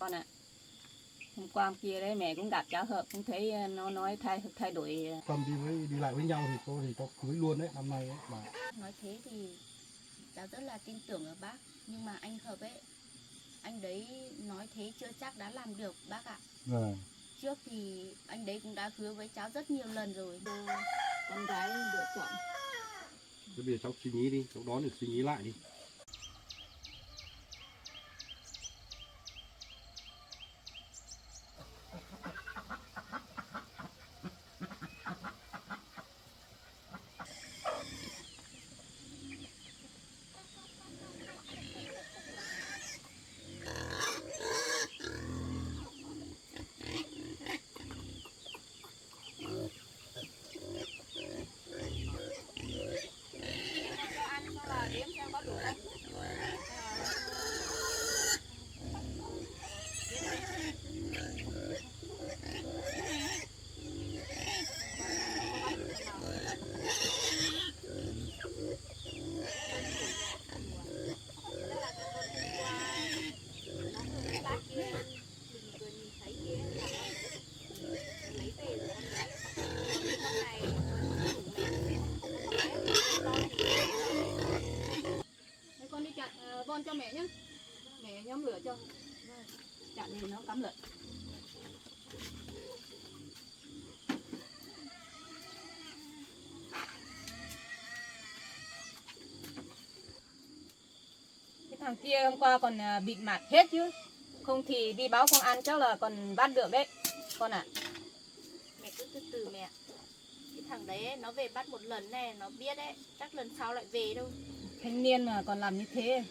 Con ạ. Hôm qua hôm kia đấy mẹ cũng gặp cháu Hợp cũng thấy nó nói thay đổi. Tâm đi lại với nhau thì có cưới luôn đấy năm nay ấy mà. Nói thế thì cháu rất là tin tưởng ở bác, nhưng mà anh Hợp ấy, anh đấy nói thế chưa chắc đã làm được bác ạ. Trước thì anh đấy cũng đã hứa với cháu rất nhiều lần rồi. Con gái lựa chọn. Bây giờ cháu suy nghĩ đi, cháu đón được suy nghĩ lại đi. Con đi chặt von cho mẹ nhé. Mẹ nhóm lửa cho. Chặt thì nó cắm lửa. Cái thằng kia hôm qua còn bịt mặt hết chứ. Không thì đi báo công an chắc là còn bắt được đấy. Con ạ. Mẹ cứ từ từ mẹ. Cái thằng đấy ấy, nó về bắt một lần này, nó biết đấy, chắc lần sau lại về đâu. Thanh niên mà còn làm như thế.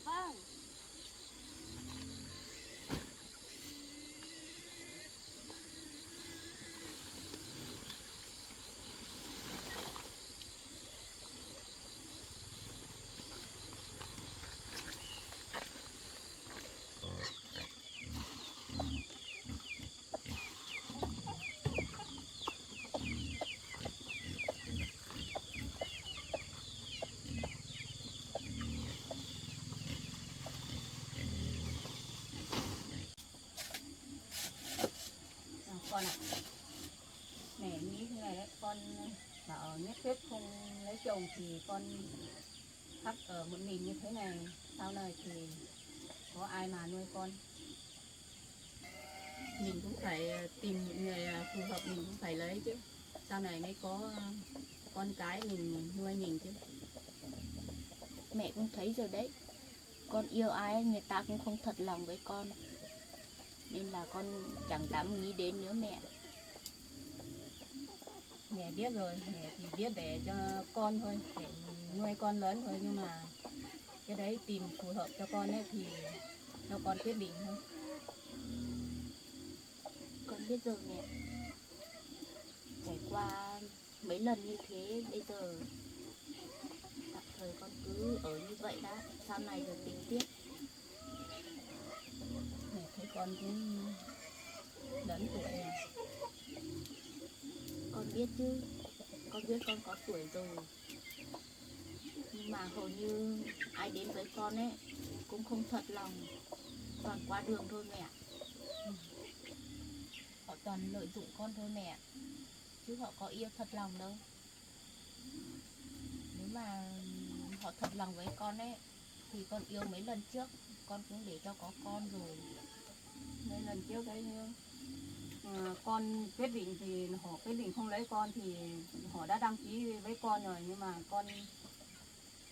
Vâng. Con ạ. Mẹ nghĩ thế này đấy, con bảo nhất quyết không lấy chồng thì con thắt ở một mình như thế này, sau này thì có ai mà nuôi con. Mình cũng phải tìm những người phù hợp, mình cũng phải lấy chứ, sau này mới có con cái mình nuôi mình chứ. Mẹ cũng thấy rồi đấy, con yêu ai người ta cũng không thật lòng với con, nên là con chẳng dám nghĩ đến nữa mẹ. Mẹ biết rồi, mẹ thì biết để cho con thôi, để nuôi con lớn thôi, nhưng mà cái đấy tìm phù hợp cho con ấy thì cho con quyết định thôi. Con biết rồi mẹ. Trải qua mấy lần như thế, bây giờ tạm thời con cứ ở như vậy đã, sau này rồi tính tiếp. Mẹ thấy con cũng lớn tuổi rồi. Con biết chứ, con biết con có tuổi rồi, nhưng mà hầu như ai đến với con ấy cũng không thật lòng, toàn qua đường thôi mẹ. Họ toàn lợi dụng con thôi mẹ, chứ họ có yêu thật lòng đâu. thật lòng với con ấy thì con yêu mấy lần trước con cũng để cho có con rồi. Nên lần trước đấy con quyết định thì họ quyết định không lấy con thì họ đã đăng ký với con rồi, nhưng mà con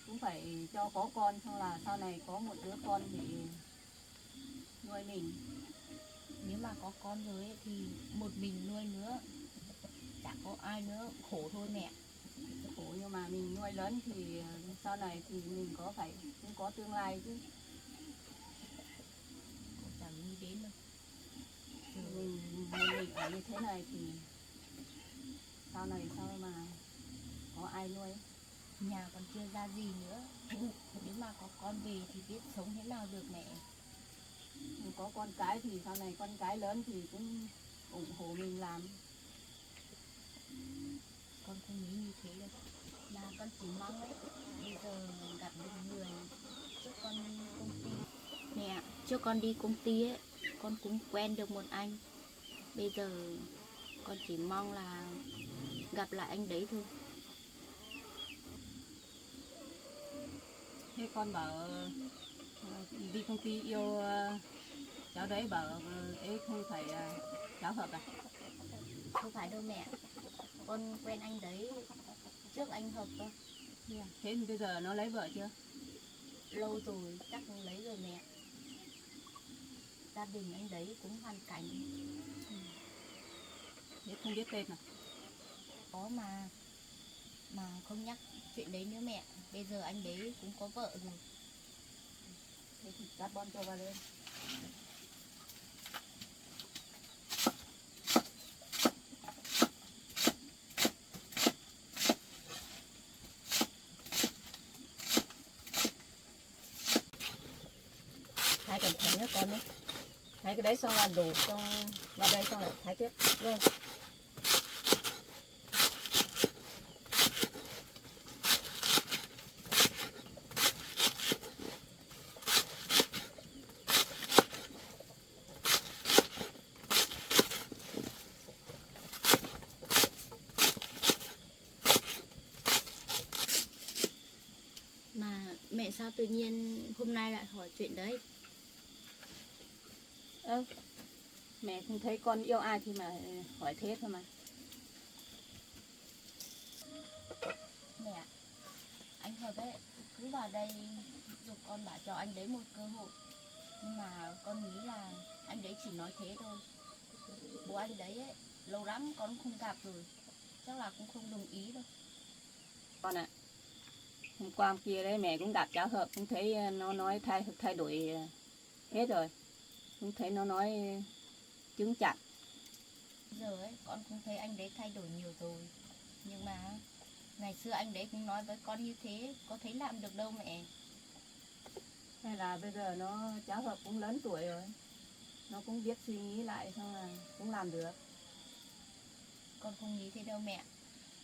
cũng phải cho có con, xong là sau này có một đứa con thì nuôi mình. Nếu mà có con rồi ấy, thì một mình nuôi nữa, chẳng có ai nữa, khổ thôi mẹ. Khổ nhưng mà mình nuôi lớn thì sau này thì mình cũng có tương lai chứ. Con chẳng nghĩ đến đâu. Mình ở như thế này thì sau này sao mà có ai nuôi. Nhà còn chưa ra gì nữa. Nếu mà có con về thì biết sống thế nào được mẹ. Có con cái thì sau này con cái lớn thì cũng ủng hộ mình làm. Con không nghĩ như thế đâu. Mà con chỉ mong ấy, bây giờ gặp được người trước con đi công ty. Mẹ, trước con đi công ty ấy, con cũng quen được một anh. Bây giờ con chỉ mong là gặp lại anh đấy thôi. Thế con bảo đi công ty yêu cháu đấy, bảo ấy không phải cháu hợp à? Không phải đâu mẹ. Con quen anh đấy trước anh hợp cơ. Thế thì bây giờ nó lấy vợ chưa? Lâu rồi, chắc cũng lấy rồi mẹ. Gia đình anh đấy cũng hoàn cảnh. Thế không biết tên à? Có mà không nhắc chuyện đấy nữa mẹ. Bây giờ anh đấy cũng có vợ rồi. Thế thì carbon cho vào lên. Thái cẩn thận nhé con nhé. Thái cái đấy xong là đổ xong vào đây xong lại thái tiếp. Vâng. Mà mẹ sao tự nhiên hôm nay lại hỏi chuyện đấy? Mẹ không thấy con yêu ai thì mà hỏi thế thôi mà. Mẹ, anh hợp ấy cứ vào đây dục con bảo cho anh đấy một cơ hội. Nhưng mà con nghĩ là anh đấy chỉ nói thế thôi. Bố anh đấy ấy, lâu lắm con không gặp rồi, chắc là cũng không đồng ý đâu. Con ạ, hôm qua hôm kia đấy mẹ cũng gặp cháu hợp, cũng thấy nó nói thay đổi hết rồi. Cũng thấy nó nói chứng chặt. Giờ ấy con cũng thấy anh đấy thay đổi nhiều rồi. Nhưng mà ngày xưa anh đấy cũng nói với con như thế, có thấy làm được đâu mẹ. Hay là bây giờ cháu hợp cũng lớn tuổi rồi, nó cũng biết suy nghĩ lại xong là cũng làm được. Con không nghĩ thế đâu mẹ.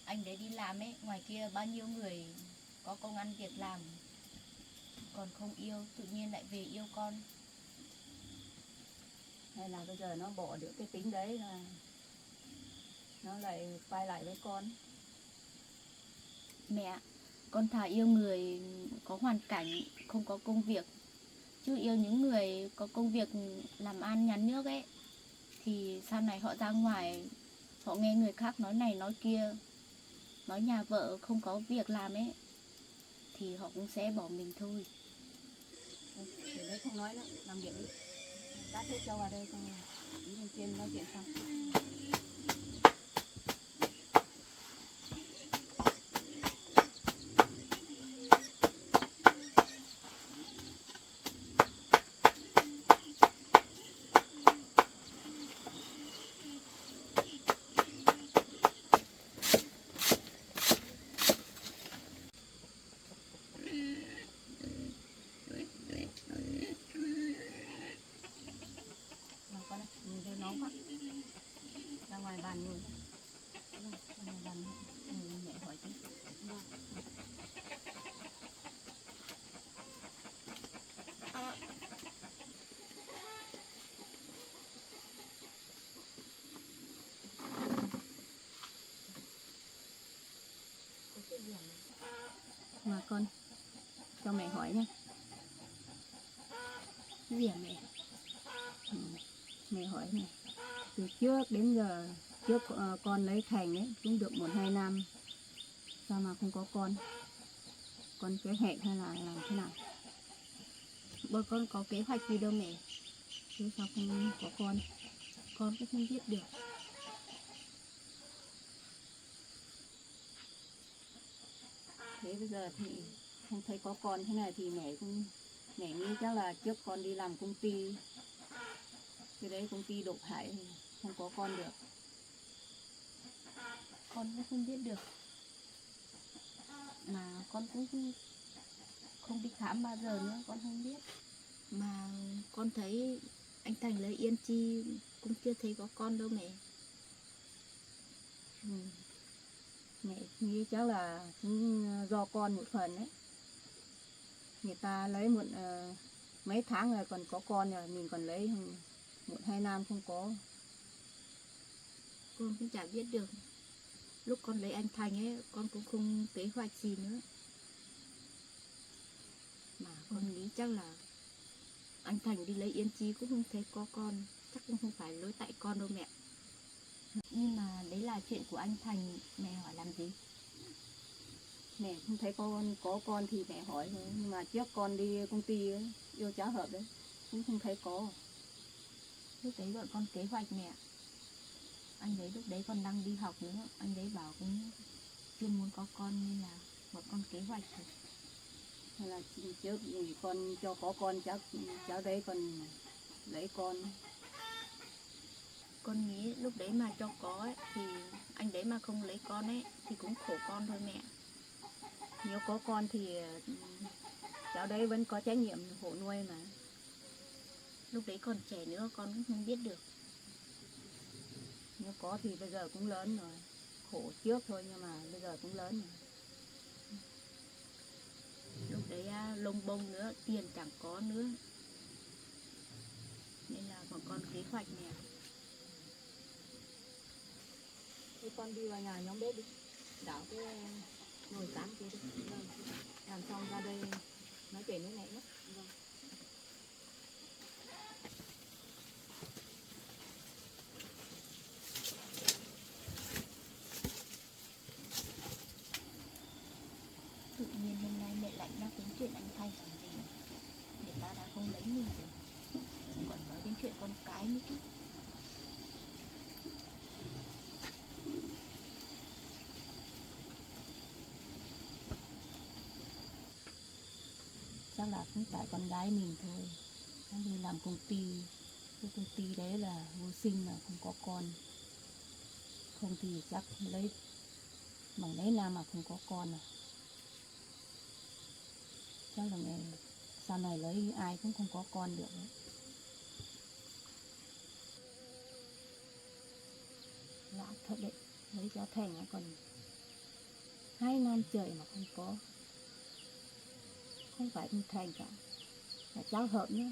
Anh đấy đi làm ấy, ngoài kia bao nhiêu người có công ăn việc làm, còn không yêu, tự nhiên lại về yêu con. Hay là bây giờ nó bỏ được cái tính đấy là nó lại quay lại với con. Mẹ, con thà yêu người có hoàn cảnh, không có công việc. Chứ yêu những người có công việc làm ăn nhà nước ấy, thì sau này họ ra ngoài, họ nghe người khác nói này nói kia, nói nhà vợ không có việc làm ấy, thì họ cũng sẽ bỏ mình thôi. Để đấy không nói nữa, làm việc đi. Đã thế cho vào đây xong rồi đi lên trên nói chuyện xong. Con ơi, nhìn thấy nóng quá. Ra ngoài bàn ngồi. Ra ngoài bàn mẹ hỏi chứ. Mà con cho mẹ hỏi nhé. Gì hả mẹ? Mẹ hỏi này, từ trước đến giờ, trước con lấy Thành ấy cũng được 1-2 năm, sao mà không có con? Con kế hoạch hay là làm thế nào? Bọn con có kế hoạch gì đâu mẹ. Chứ sao không có con? Con cũng không biết được. Thế bây giờ thì không thấy có con thế này thì mẹ nghĩ chắc là trước con đi làm công ty, cái đấy công ty độc hại thì không có con được. Con cũng không biết được. Mà con cũng không đi khám bao giờ nữa, con không biết. Mà con thấy anh Thành lấy Yên Chi cũng chưa thấy có con đâu mẹ. Mẹ nghĩ chắc là cũng do con một phần đấy. Người ta lấy mấy tháng rồi còn có con rồi, mình còn lấy 1-2 năm không có. Con cũng chả biết được. Lúc con lấy anh Thành ấy, con cũng không kế hoạch gì nữa. Mà con nghĩ chắc là anh Thành đi lấy Yên Chi cũng không thấy có con. Chắc cũng không phải lỗi tại con đâu mẹ. Nhưng mà đấy là chuyện của anh Thành, mẹ hỏi làm gì? Mẹ không thấy có con thì mẹ hỏi thôi. Nhưng mà trước con đi công ty ấy, yêu cháu hợp đấy, cũng không thấy có. Lúc đấy bọn con kế hoạch mẹ. Anh đấy lúc đấy còn đang đi học nữa. Anh đấy bảo cũng chưa muốn có con nên là bọn con kế hoạch rồi. Hay là trước thì con cho có con chắc cháu đấy còn lấy con. Con nghĩ lúc đấy mà cho có ấy, thì anh đấy mà không lấy con ấy thì cũng khổ con thôi mẹ. Nếu có con thì cháu đấy vẫn có trách nhiệm hộ nuôi mà. Lúc đấy còn trẻ nữa con cũng không biết được. Nếu có thì bây giờ cũng lớn rồi. Khổ trước thôi nhưng mà bây giờ cũng lớn rồi. Lúc đấy lông bông nữa, tiền chẳng có nữa. Nên là bọn con kế hoạch nè. Thế con đi vào nhà nhóm bếp đi. Đảo cái nồi cán kia đi. Làm xong ra đây nói chuyện với mẹ nhé. Tự nhiên hôm nay mẹ lại nhắc đến chuyện anh Thanh làm gì. Người ta đã không lấy mình rồi, còn nói đến chuyện con cái nữa chứ. Chắc là cũng tại con gái mình thôi. Nó đi làm công ty. Cái công ty đấy là vô sinh mà không có con. Không thì chắc lấy bằng đấy nào mà không có con à. Chắc là mẹ sau này lấy ai cũng không có con được đấy. Lạ thật đấy, lấy cho Thành còn 2 năm trời mà không có. Không phải con Thành cả, là cháu Hợp nữa,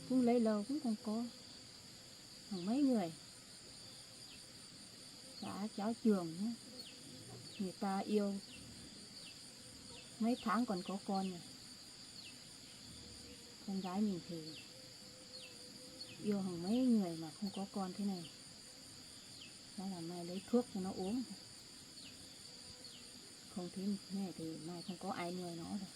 cũng lấy lâu cũng không có. Hàng mấy người, cả cháu Trường nữa, người ta yêu mấy tháng còn có con rồi. Con gái mình thì yêu hàng mấy người mà không có con thế này. Đó là mai lấy thuốc cho nó uống. Không thế này thì mai không có ai nuôi nó rồi.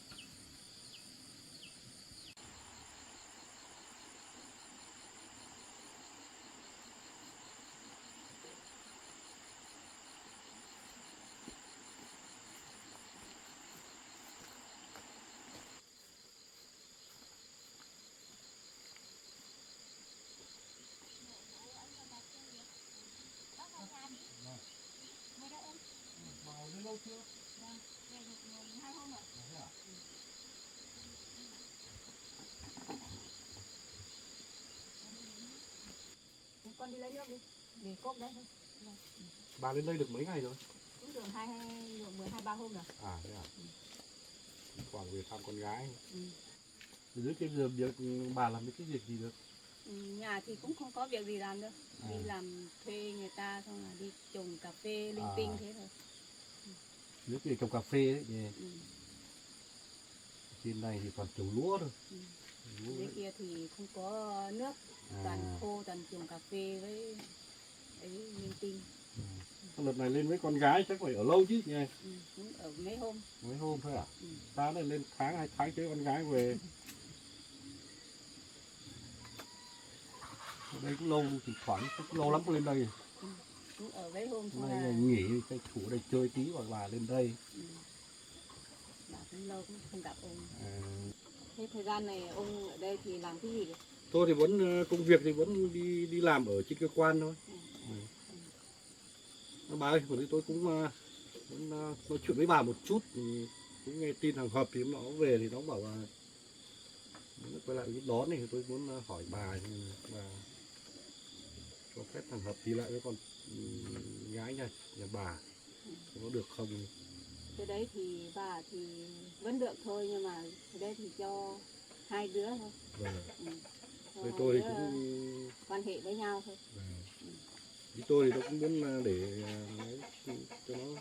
Vào đến lâu chưa? Con đi lấy nước đi, để cốc đấy thôi. Bà lên đây được mấy ngày rồi? Cũng được 12-13 hôm rồi. À thế à? Khoảng về thăm con gái. Ừ. Dưới cái giờ việc bà làm cái việc gì được? Nhà thì cũng không có việc gì làm đâu. À. Đi làm thuê người ta xong là đi trồng cà phê linh tinh thế thôi. Dưới cái trồng cà phê đấy. Ừ. Trên này thì toàn trồng lúa thôi. Lúa Dưới đấy. kia thì không có nước, toàn khô, toàn trồng cà phê với ấy linh tinh. Đợt này lên với con gái chắc phải ở lâu chứ nhỉ? Cũng ở mấy hôm. Mấy hôm thôi à? Ta này lên tháng 2 tháng chơi con gái về. Ở đây cũng lâu, thì khoảng cũng lâu lắm có lên đây. Cũng ở mấy hôm Hôm thôi nay là nghỉ tranh thủ đây chơi tí hoặc là lên đây. bà cũng lâu cũng không gặp ông. À, Thế thời gian này ông ở đây thì làm cái gì? tôi thì vẫn công việc thì vẫn đi làm ở trên cơ quan thôi. Bà ơi, vừa tôi cũng muốn nói chuyện với bà một chút, thì cũng nghe tin thằng Hợp thì nó về thì nó bảo là nó quay lại cái đón này, thì tôi muốn hỏi bà cho phép thằng Hợp đi lại với con gái nhà bà có được không? Cái đấy thì bà thì vẫn được thôi, nhưng mà cái đấy thì cho hai đứa thôi. Vâng. Cho Với hai tôi thì đứa cũng quan hệ với nhau thôi. với tôi thì tôi cũng muốn để nói cho nó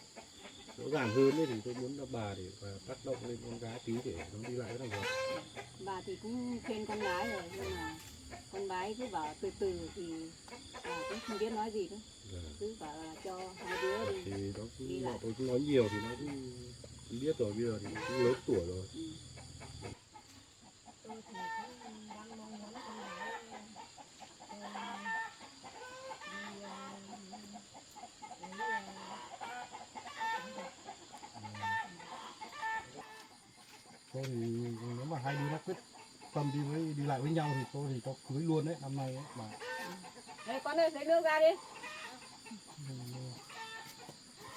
rõ ràng hơn đấy, thì tôi muốn là bà để bà tác động lên con gái tí để nó đi lại với thằng Hợp. Bà thì cũng khuyên con gái rồi, nhưng mà con gái cứ bảo từ từ thì bà cũng không biết nói gì nữa. Cứ bảo là cho hai đứa đi. Thì nó đi cũng lại. tôi cũng nói nhiều thì nó cũng biết rồi, bây giờ thì nó cũng lớn tuổi rồi. Tôi thì cũng đang mong muốn con gái Tôi thì nếu mà hai đứa nó quyết tâm đi lại với nhau thì tôi thì có cưới luôn đấy năm nay ấy mà. Đây con ơi, lấy nước ra đi.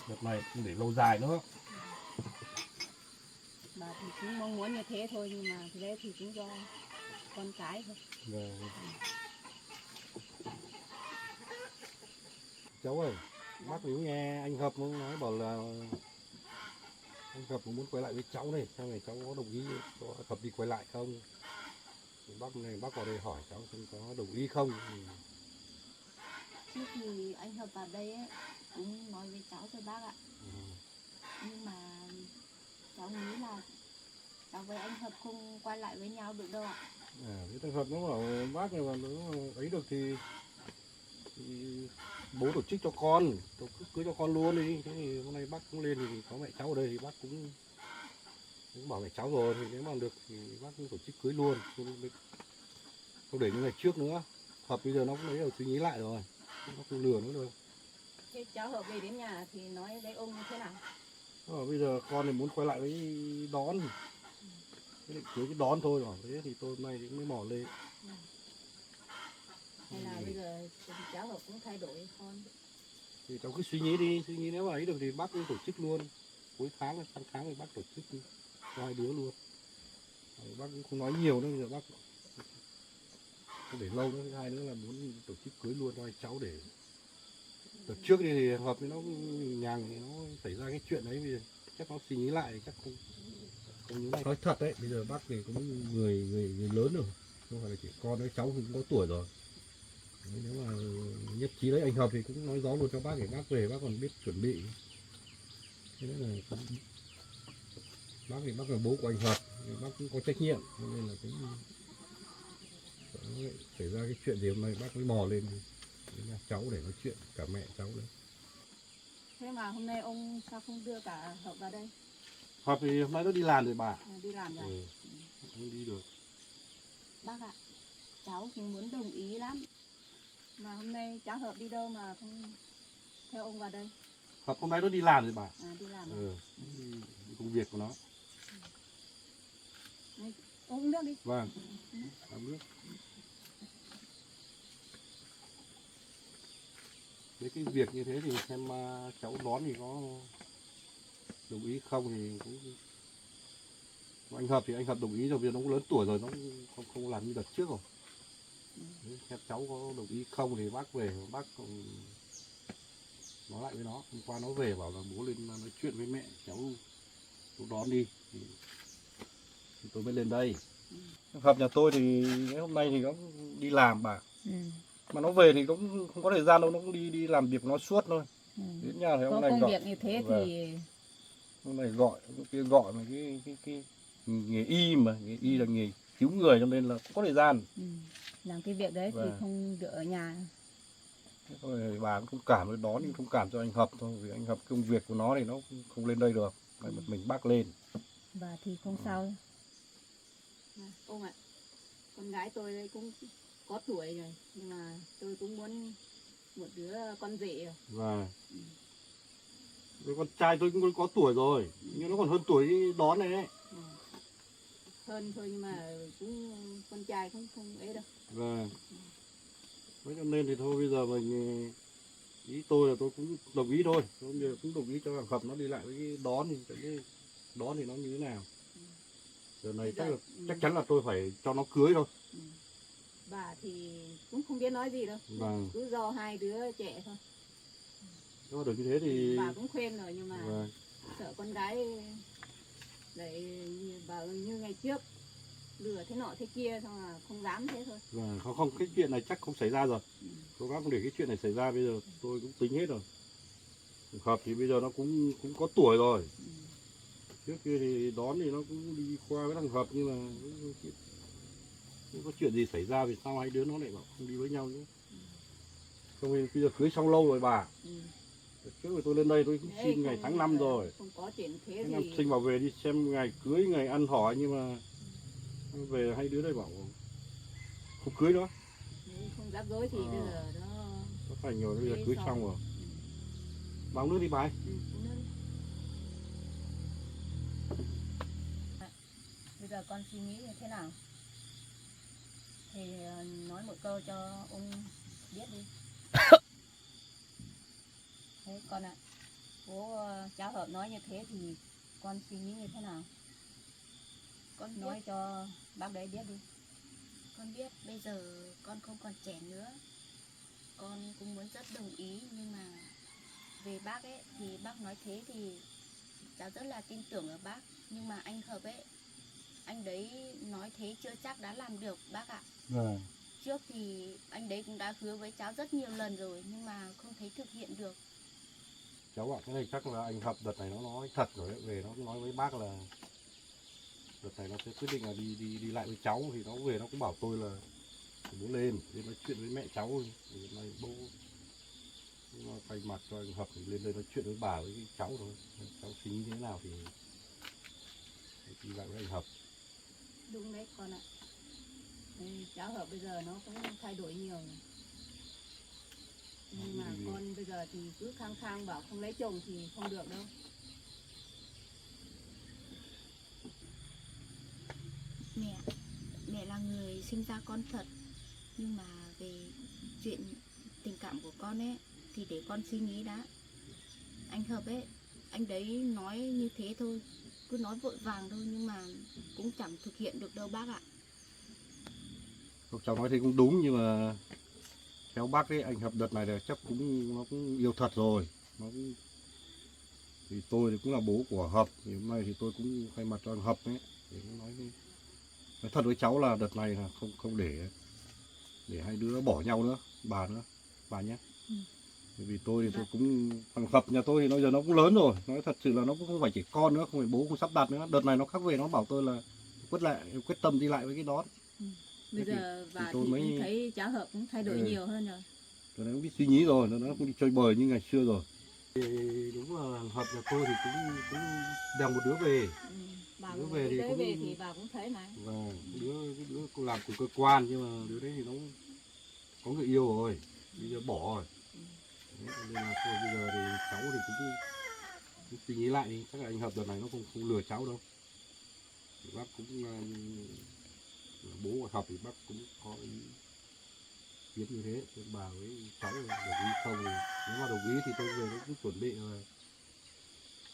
Đợt này cũng để lâu dài nữa. Bà thì cũng mong muốn như thế thôi, nhưng mà cái đấy thì cũng do con cái thôi. Cháu ơi, bác nếu nghe anh Hợp nó nói bảo là anh Hợp muốn quay lại với cháu này, sau này cháu có đồng ý cho Hợp đi quay lại không? Thì bác vào đây hỏi cháu xem có đồng ý không. Trước thì anh Hợp vào đây ấy, cũng nói với cháu rồi bác ạ. Nhưng mà cháu nghĩ là cháu với anh Hợp không quay lại với nhau được đâu ạ. Cái thằng Hợp nó bảo bác này mà nó ấy được thì bố tổ chức cho con, tổ chức cưới cho con luôn đi. Thế thì hôm nay bác cũng lên thì có mẹ cháu ở đây thì bác cũng bảo mẹ cháu rồi, thì nếu mà được thì bác cũng tổ chức cưới luôn, không để như ngày trước nữa. Hợp bây giờ nó cũng lấy đầu suy nghĩ lại rồi, nó không lừa nữa đâu. Thế cháu Hợp về đến nhà thì nói với ông như thế nào? Bây giờ con thì muốn quay lại với đón, cái định cưới cái đón thôi rồi, thế thì tôi hôm nay cũng mới mò lên. Hay là bây giờ cháu Hợp cũng thay đổi con? Thì cháu cứ suy nghĩ đi, suy nghĩ nếu mà ấy được thì bác cũng tổ chức luôn, cuối tháng sang tháng thì bác tổ chức đi cho hai đứa luôn. Bác cũng không nói nhiều nữa, giờ bác không để lâu nữa, thứ hai nữa là muốn tổ chức cưới luôn cho hai cháu. Để đợt trước thì Hợp với nó nhàng thì nó xảy ra cái chuyện đấy, bây giờ chắc nó suy nghĩ lại chắc không như này. Nói thật đấy, bây giờ bác thì cũng người lớn rồi, không phải là chỉ con với cháu thì cũng có tuổi rồi. Nếu mà nhất trí đấy anh Hợp thì cũng nói gió luôn cho bác để bác về bác còn biết chuẩn bị. Thế nên là bác thì bác là bố của anh Hợp, bác cũng có trách nhiệm, nên là cũng xảy ra cái chuyện gì hôm nay bác mới mò lên với cháu để nói chuyện, cả mẹ cháu đấy. Thế mà hôm nay ông sao không đưa cả Hợp vào đây? Hợp thì hôm nay nó đi làm rồi bà. Đi làm rồi. Không đi được. Bác ạ, cháu cũng muốn đồng ý lắm. Mà hôm nay cháu Hợp đi đâu mà không theo ông vào đây? Hợp hôm nay nó đi làm rồi bà. Đi làm rồi. Đi công việc của nó. Uống nước đi. Vâng, uống nước. Với cái việc như thế thì xem cháu đón thì có đồng ý không thì cũng anh Hợp thì anh Hợp đồng ý rồi, vì nó cũng lớn tuổi rồi, nó không làm như đợt trước rồi. Xem cháu có đồng ý không thì bác về, bác nói lại với nó. Hôm qua nó về bảo là bố lên nói chuyện với mẹ cháu đón đi thì tôi mới lên đây. Hợp nhà tôi thì hôm nay thì nó đi làm bà. Mà nó về thì cũng không có thời gian đâu, nó cũng đi làm việc nó suốt thôi. Đến nhà thì Có hôm nay công gọi, việc như thế thì hôm nay gọi kia gọi mà nghề y mà, nghề y là nghề cứu người cho nên là có thời gian. Làm cái việc đấy thì Vâng. không được ở nhà. Thôi bà cũng thông cảm với đón nhưng thông cảm cho anh Hợp thôi, vì anh Hợp công việc của nó thì nó không lên đây được, phải một mình bác lên. Và thì không sao. Ông ạ, con gái tôi đây cũng có tuổi rồi, nhưng mà tôi cũng muốn một đứa con rể rồi. Và con trai tôi cũng có tuổi rồi, nhưng nó còn hơn tuổi đón này đấy. Hơn thôi nhưng mà cũng con trai cũng không ấy đâu. Vâng. Thế cho nên thì thôi bây giờ mình, ý tôi là tôi cũng đồng ý thôi, tôi cũng đồng ý cho thằng Hợp nó đi lại với cái đón thì nó như thế nào. Giờ này chắc chắn là tôi phải cho nó cưới thôi. Bà thì cũng không biết nói gì đâu. Vâng. Cứ do hai đứa trẻ thôi. Nếu mà được như thế thì Bà cũng khuyên rồi nhưng mà vâng. sợ con gái lại bảo như ngày trước lừa thế nọ thế kia, xong là không dám thế thôi. Vâng, không cái chuyện này chắc không xảy ra rồi. Cố gắng không để cái chuyện này xảy ra, bây giờ tôi cũng tính hết rồi. Hợp thì bây giờ nó cũng có tuổi rồi. Trước kia thì đón thì nó cũng đi qua với thằng Hợp, nhưng mà không có chuyện gì xảy ra vì sao hai đứa nó lại bảo không đi với nhau nữa. Không thì bây giờ cưới xong lâu rồi bà. Trước rồi tôi lên đây tôi cũng xin ngày tháng năm rồi. Không có chuyện thế Năm gì. sinh vào về đi xem ngày cưới, ngày ăn hỏi, nhưng mà về hai đứa đây bảo không cưới nữa. Không rắc rối thì bây giờ Nó thành rồi, bây giờ cưới xong rồi. Bao nước đi bà ấy. Bây giờ con suy nghĩ như thế nào thì nói một câu cho ông biết đi. Thế con ạ, bố cháu Hợp nói như thế thì con suy nghĩ như thế nào? Con nói cho bác đấy biết đi. Con biết bây giờ con không còn trẻ nữa, con cũng muốn rất đồng ý, nhưng mà về bác ấy thì bác nói thế thì cháu rất là tin tưởng ở bác, nhưng mà anh Hợp ấy, anh đấy nói thế chưa chắc đã làm được bác ạ. Vâng. Trước thì anh đấy cũng đã hứa với cháu rất nhiều lần rồi nhưng mà không thấy thực hiện được. Cháu ạ, cái này chắc là anh Hợp đợt này nó nói thật rồi đấy, về nó nói với bác là đợt này nó sẽ quyết định là đi lại với cháu, thì nó về nó cũng bảo tôi là bố lên để nói chuyện với mẹ cháu, thì này bố nó thay mặt cho anh Hợp thì lên đây nói chuyện với bà với cháu thôi, cháu suy nghĩ thế nào thì đi lại với anh Hợp. Đúng đấy con ạ. Cháu Hợp bây giờ nó cũng thay đổi nhiều rồi. Nhưng mà con bây giờ thì cứ khăng khăng bảo không lấy chồng thì không được đâu. Mẹ là người sinh ra con thật, nhưng mà về chuyện tình cảm của con ấy thì để con suy nghĩ đã. Anh Hợp ấy, anh đấy nói như thế thôi, cứ nói vội vàng thôi nhưng mà cũng chẳng thực hiện được đâu bác ạ. Cháu nói thì cũng đúng, nhưng mà theo bác ấy, anh Hợp đợt này là chắc nó cũng yêu thật rồi. Thì tôi thì cũng là bố của Hợp, thì hôm nay thì tôi cũng thay mặt cho anh Hợp ấy để nói thật với cháu là đợt này là không để hai đứa bỏ nhau nữa, bà nhé. Vì tôi thì tôi cũng, thằng Hợp nhà tôi thì bây giờ nó cũng lớn rồi, nói thật sự là nó cũng không phải trẻ con nữa, không phải bố không sắp đặt nữa. Đợt này nó khác về, nó bảo tôi là quyết tâm đi lại với cái đó. Bây giờ bà thì tôi mới cũng thấy cháu Hợp cũng thay đổi nhiều hơn rồi. Tôi nó biết suy nghĩ rồi, nó không đi chơi bời như ngày xưa rồi. Thì đúng là Hợp nhà tôi thì cũng đem một đứa về. Bà Đứa về thì về thì bà cũng thấy mà. Và đứa cô làm cùng cơ quan, nhưng mà đứa đấy thì nó có người yêu rồi, bây giờ bỏ rồi. Đấy, nên là thôi bây giờ thì cháu thì cũng suy nghĩ lại đi, chắc là anh Hợp đợt này nó không lừa cháu đâu. Thì bác cũng bố của Hợp thì bác cũng có ý kiến như thế, nên bà với cháu đồng ý không, thì nếu mà đồng ý thì tôi về nó cũng chuẩn bị là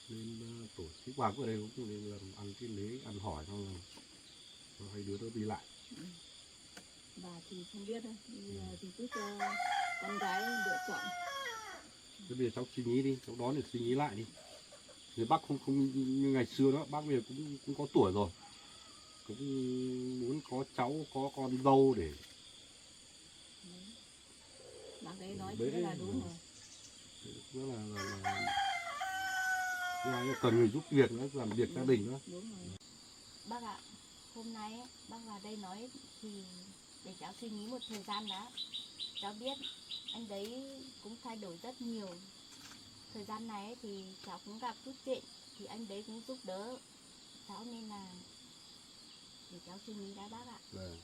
nên tổ chức bà cũng ở đây cũng nên làm ăn cái lễ ăn hỏi, xong rồi cho hai đứa nó đi lại. Bà thì không biết đâu, thì cứ cho con gái lựa chọn. Thế bây giờ cháu suy nghĩ đi, cháu đón để suy nghĩ lại đi. Thì bác không như ngày xưa nữa, bác bây giờ cũng có tuổi rồi, cũng muốn có cháu, có con dâu để Bác đấy nói thế là đúng rồi. Nữa là cần người giúp việc nữa, làm việc gia đình nữa. Đúng rồi. Bác ạ, hôm nay ấy, bác vào đây nói thì để cháu suy nghĩ một thời gian đã. Cháu biết anh đấy cũng thay đổi rất nhiều. Thời gian này ấy, thì cháu cũng gặp chút chuyện thì anh đấy cũng giúp đỡ cháu, nên là để cháu suy nghĩ đã bác ạ. Vâng.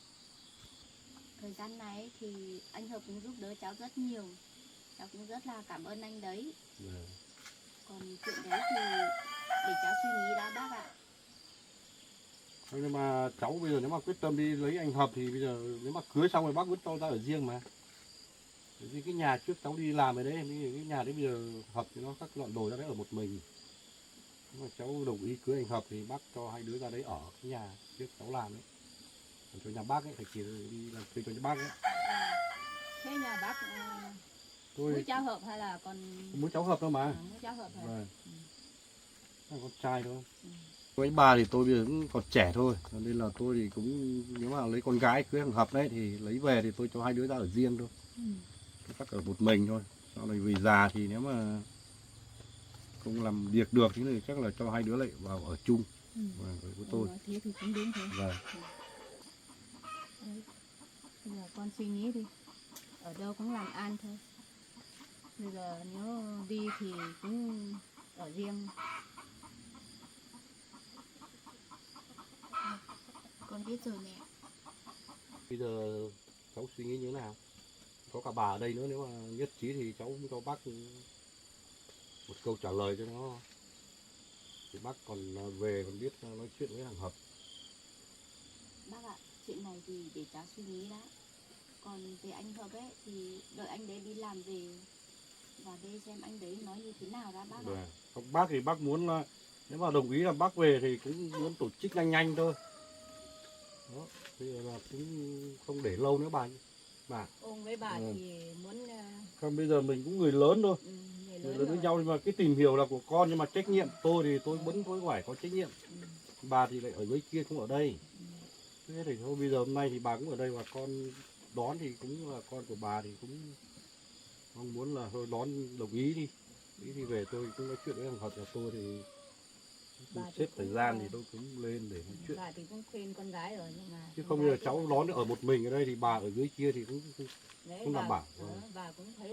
Thời gian này ấy, thì anh Hợp cũng giúp đỡ cháu rất nhiều. Cháu cũng rất là cảm ơn anh đấy. Vâng. Còn chuyện đấy thì để cháu suy nghĩ đã bác ạ. Thôi nhưng mà cháu bây giờ nếu mà quyết tâm đi lấy anh Hợp thì bây giờ nếu mà cưới xong rồi bác vẫn cho ra ở riêng mà. Bởi vì cái nhà trước cháu đi làm ở đấy, cái nhà đấy bây giờ Hợp thì nó các dọn đồ ra đấy ở một mình. Nếu mà cháu đồng ý cưới anh Hợp thì bác cho hai đứa ra đấy ở cái nhà trước cháu làm đấy. Còn cho nhà bác ấy phải chỉ đi làm thuê cho nhà bác ấy. Thế nhà bác Tôi muốn cháu Hợp hay là còn muốn cháu Hợp đâu mà. muốn cháu Hợp hả? Vâng. Là con trai thôi. Ừ. Với bà thì tôi bây giờ cũng còn trẻ thôi, cho nên là tôi thì cũng nếu mà lấy con gái cưới thằng Hợp đấy thì lấy về thì tôi cho hai đứa ra ở riêng thôi. Tôi chắc ở một mình thôi. Sau này vì già thì nếu mà không làm việc được thì chắc là cho hai đứa lại vào ở chung. Vâng, với tôi. Nói thế thì cũng đúng thôi. Vâng. Đấy. Bây giờ con suy nghĩ đi, ở đâu cũng làm ăn thôi. Bây giờ nếu đi thì cũng ở riêng. Con biết rồi mẹ. Bây giờ cháu suy nghĩ như thế nào? Có cả bà ở đây nữa, nếu mà nhất trí thì cháu cũng cho bác một câu trả lời cho nó. Thì bác còn về còn biết nói chuyện với thằng Hợp. Bác ạ, chuyện này thì để cháu suy nghĩ đã. Còn về anh Hợp ấy thì đợi anh đấy đi làm về và đây xem anh đấy nói như thế nào đã bác ạ. Vâng. Không, bác thì bác muốn là nếu mà đồng ý là bác về thì cũng muốn tổ chức nhanh nhanh thôi. Đó, bây giờ là cũng không để lâu nữa bà. Ông với bà thì muốn Không, bây giờ mình cũng người lớn thôi. người Người lớn lớn với rồi. nhau nhưng mà cái tìm hiểu là của con, nhưng mà trách nhiệm tôi thì tôi vẫn phải có trách nhiệm. Bà thì lại ở dưới kia cũng ở đây. Thế thì thôi bây giờ hôm nay thì bà cũng ở đây và con đón thì cũng là con của bà thì cũng mong muốn là thôi đón đồng ý đi. Ý thì về tôi cũng nói chuyện với thằng Hợp là tôi thì Bà xếp thì thời cũng, gian thì tôi cũng lên để nói chuyện. Bà thì cũng khuyên con gái rồi nhưng mà Chứ con không gái bây giờ thì cháu bà- đón ở một mình ở đây thì bà ở dưới kia thì cũng Đấy, không đảm bảo. bà cũng phải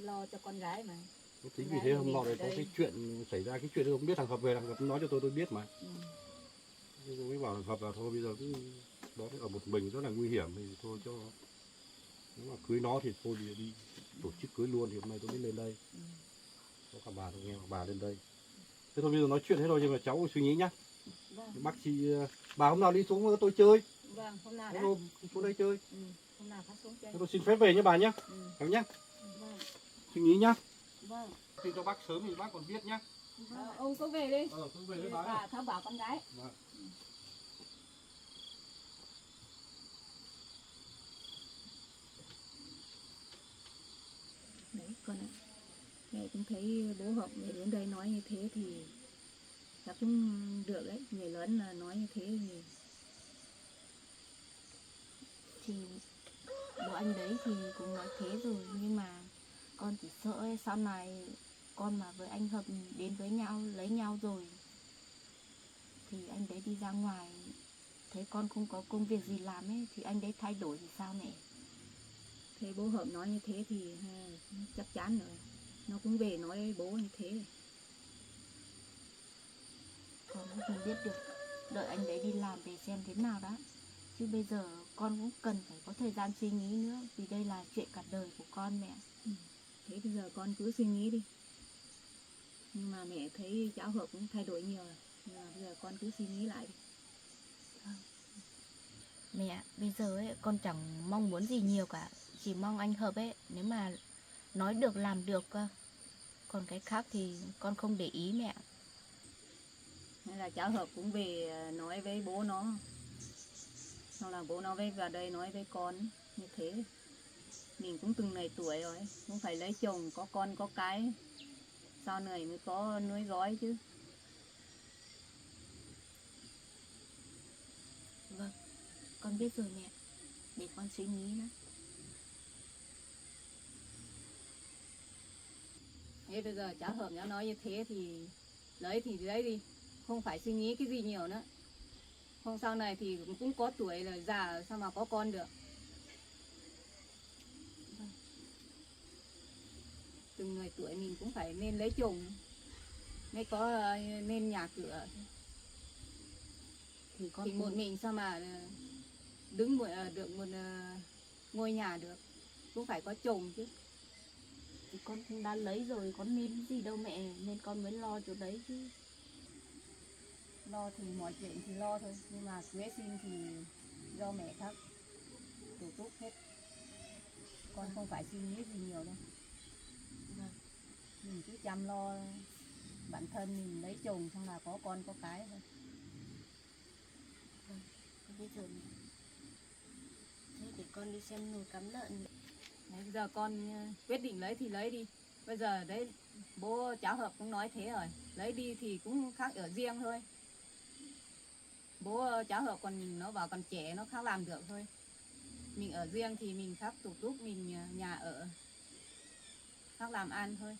lo cho con gái mà. Chính Con vì gái thế thì hôm mình nọ ở này có đây. cái chuyện xảy ra, cái chuyện tôi không biết thằng Hợp về, thằng Hợp nói cho tôi biết mà. Tôi mới bảo thằng Hợp là thôi bây giờ cũng đó ở một mình rất là nguy hiểm thì thôi cho, nếu mà cưới nó thì thôi đi tổ chức cưới luôn, thì hôm nay tôi mới lên đây. Có cả bà tôi nghe bà lên đây. Thế thôi bây giờ nói chuyện hết rồi nhưng mà cháu suy nghĩ nhá. Vâng. Bác chị bà hôm nào đi xuống tôi chơi. Vâng, hôm nào Thế đã. thôi xuống đây chơi. Hôm nào phát xuống chơi. Thế tôi xin phép về nhé bà nhá. Cháu nhá. Vâng. Suy nghĩ nhá. Vâng. Thì cho bác sớm thì bác còn biết nhá. Ông cứ về đi. Tôi về với Bà bà. thông bảo con gái. Vâng. Đấy con ạ. Mẹ cũng thấy bố Hợp mẹ đến đây nói như thế thì chắc cũng được đấy. Người lớn là nói như thế Thì bố anh đấy thì cũng nói thế rồi, nhưng mà con chỉ sợ ấy, sau này con mà với anh Hợp đến với nhau, lấy nhau rồi thì anh đấy đi ra ngoài thấy con không có công việc gì làm ấy thì anh đấy thay đổi thì sao mẹ? Thế bố Hợp nói như thế thì chắc chắn rồi. Nó cũng về nói bố như thế. Con cũng không biết được, đợi anh đấy đi làm về xem thế nào đã. Chứ bây giờ con cũng cần phải có thời gian suy nghĩ nữa, vì đây là chuyện cả đời của con mẹ. Thế bây giờ con cứ suy nghĩ đi. Nhưng mà mẹ thấy cháu Hợp cũng thay đổi nhiều rồi. Nhưng mà bây giờ con cứ suy nghĩ lại đi. Mẹ, bây giờ ấy con chẳng mong muốn gì nhiều cả, chỉ mong anh Hợp ấy nếu mà nói được làm được cơ. Còn cái khác thì con không để ý mẹ. Hay là cháu Hợp cũng về nói với bố nó. Xong là bố nó về vào đây nói với con như thế. Mình cũng từng này tuổi rồi, cũng phải lấy chồng, có con có cái. Sau này mới có nuôi gói chứ. Vâng, con biết rồi mẹ. Để con suy nghĩ nữa. Thế bây giờ cháu Hợp nó nói như thế thì lấy đi. Không phải suy nghĩ cái gì nhiều nữa. Không sau này thì cũng có tuổi rồi, già sao mà có con được. Từng người tuổi mình cũng phải nên lấy chồng mới có nên nhà cửa. Thì con Thì một mình sao mà đứng được một ngôi nhà được, cũng phải có chồng chứ. thì con cũng đã lấy rồi, con nên gì đâu mẹ, nên con mới lo chỗ đấy chứ. Lo thì mọi chuyện thì lo thôi, nhưng mà cưới xin thì do mẹ khác thủ tục hết, con không phải suy nghĩ gì nhiều đâu. Vâng. Mình cứ chăm lo bản thân mình, lấy chồng xong là có con có cái thôi. Bây giờ thế để con đi xem nồi cắm lợn. Đấy, giờ con quyết định lấy thì lấy đi. Bây giờ đấy bố cháu Hợp cũng nói thế rồi, lấy đi thì cũng khác ở riêng thôi. Bố cháu Hợp còn nó bảo còn trẻ nó khác làm được thôi. Mình ở riêng thì mình khác thủ tục, mình nhà ở khác làm ăn thôi.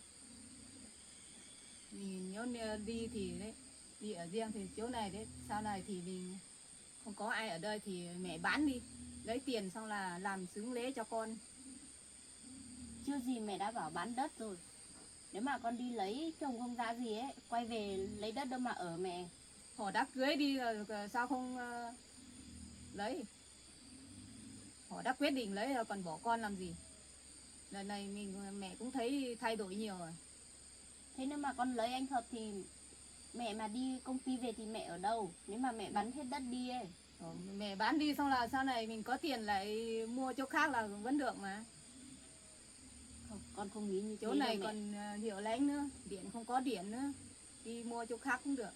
Mình nếu đi thì đấy, đi ở riêng thì chỗ này đấy, sau này thì mình không có ai ở đây thì mẹ bán đi, lấy tiền xong là làm xứng lễ cho con. Chưa gì mẹ đã bảo bán đất rồi. Nếu mà con đi lấy chồng không ra gì ấy, quay về lấy đất đâu mà ở mẹ. Họ đã cưới đi rồi sao không lấy. Họ đã quyết định lấy rồi còn bỏ con làm gì. Lần này mẹ cũng thấy thay đổi nhiều rồi. Thế nếu mà con lấy anh Hợp thì mẹ mà đi công ty về thì mẹ ở đâu? Nếu mà mẹ bán hết đất đi ấy. Mẹ bán đi xong là sau này mình có tiền lại mua chỗ khác là vẫn được mà. Không, con không nghĩ như Chỗ thế này đâu mẹ. còn hiệu lánh nữa, điện không có điện nữa, đi mua chỗ khác cũng được.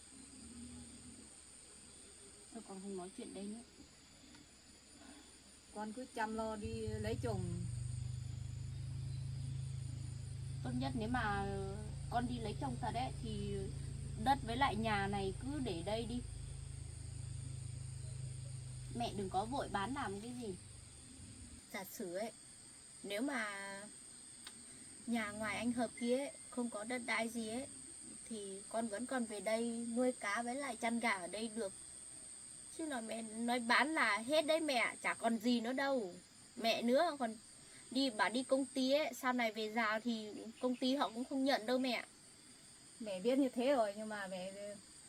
Thôi con không nói chuyện đây nữa. Con cứ chăm lo đi lấy chồng. Tốt nhất nếu mà con đi lấy chồng thật ấy thì đất với lại nhà này cứ để đây đi. Mẹ đừng có vội bán làm cái gì. Giả sử ấy, nếu mà nhà ngoài anh Hợp kia ấy, không có đất đai gì ấy, thì con vẫn còn về đây nuôi cá với lại chăn gà ở đây được. Chứ là mẹ nói bán là hết đấy mẹ, chả còn gì nữa đâu. Mẹ nữa còn bảo đi công ty ấy, sau này về già thì công ty họ cũng không nhận đâu mẹ. Mẹ biết như thế rồi, nhưng mà mẹ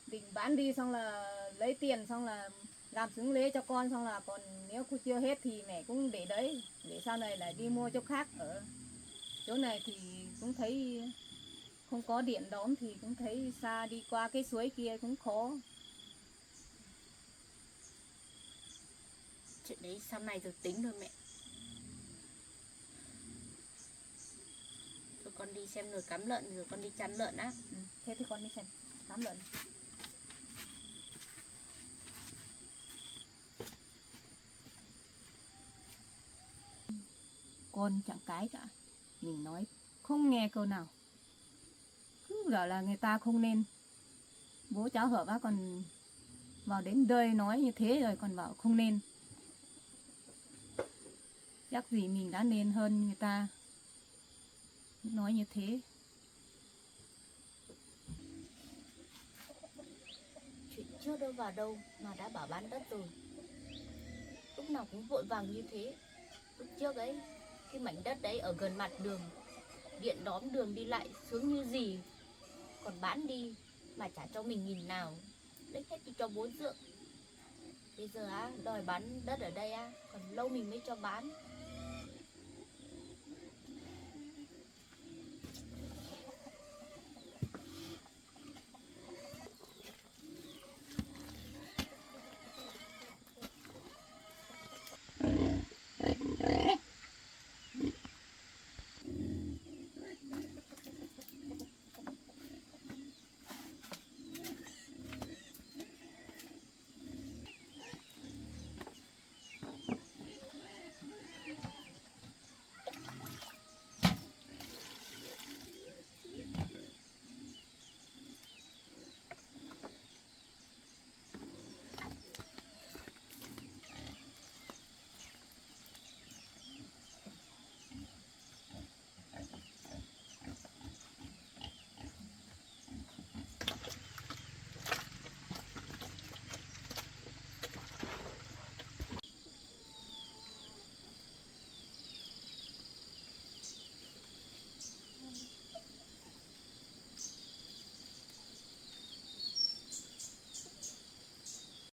định bán đi xong là lấy tiền xong là làm xứng lễ cho con, xong là còn nếu chưa hết thì mẹ cũng để đấy, để sau này lại đi mua chỗ khác ở. Chỗ này thì cũng thấy không có điện đóm thì cũng thấy xa, đi qua cái suối kia cũng khó. Chuyện đấy sau này rồi tính thôi mẹ. Thôi con đi xem nồi cắm lợn rồi con đi chăn lợn á. Thế thì con đi xem cám lợn. Con chẳng cái cả, mình nói không nghe câu nào, cứ bảo là người ta không nên. Bố cháu Hợp á còn vào đến đời nói như thế rồi còn bảo không nên. Chắc gì mình đã nên hơn người ta nói như thế. Chuyện chưa đâu vào đâu mà đã bảo bán đất rồi. Lúc nào cũng vội vàng như thế. Lúc trước ấy, cái mảnh đất đấy ở gần mặt đường, điện đóm đường đi lại sướng như gì. Còn bán đi mà trả cho mình 1.000 nào, lấy hết đi cho bố dượng. Bây giờ á, đòi bán đất ở đây á, còn lâu mình mới cho bán.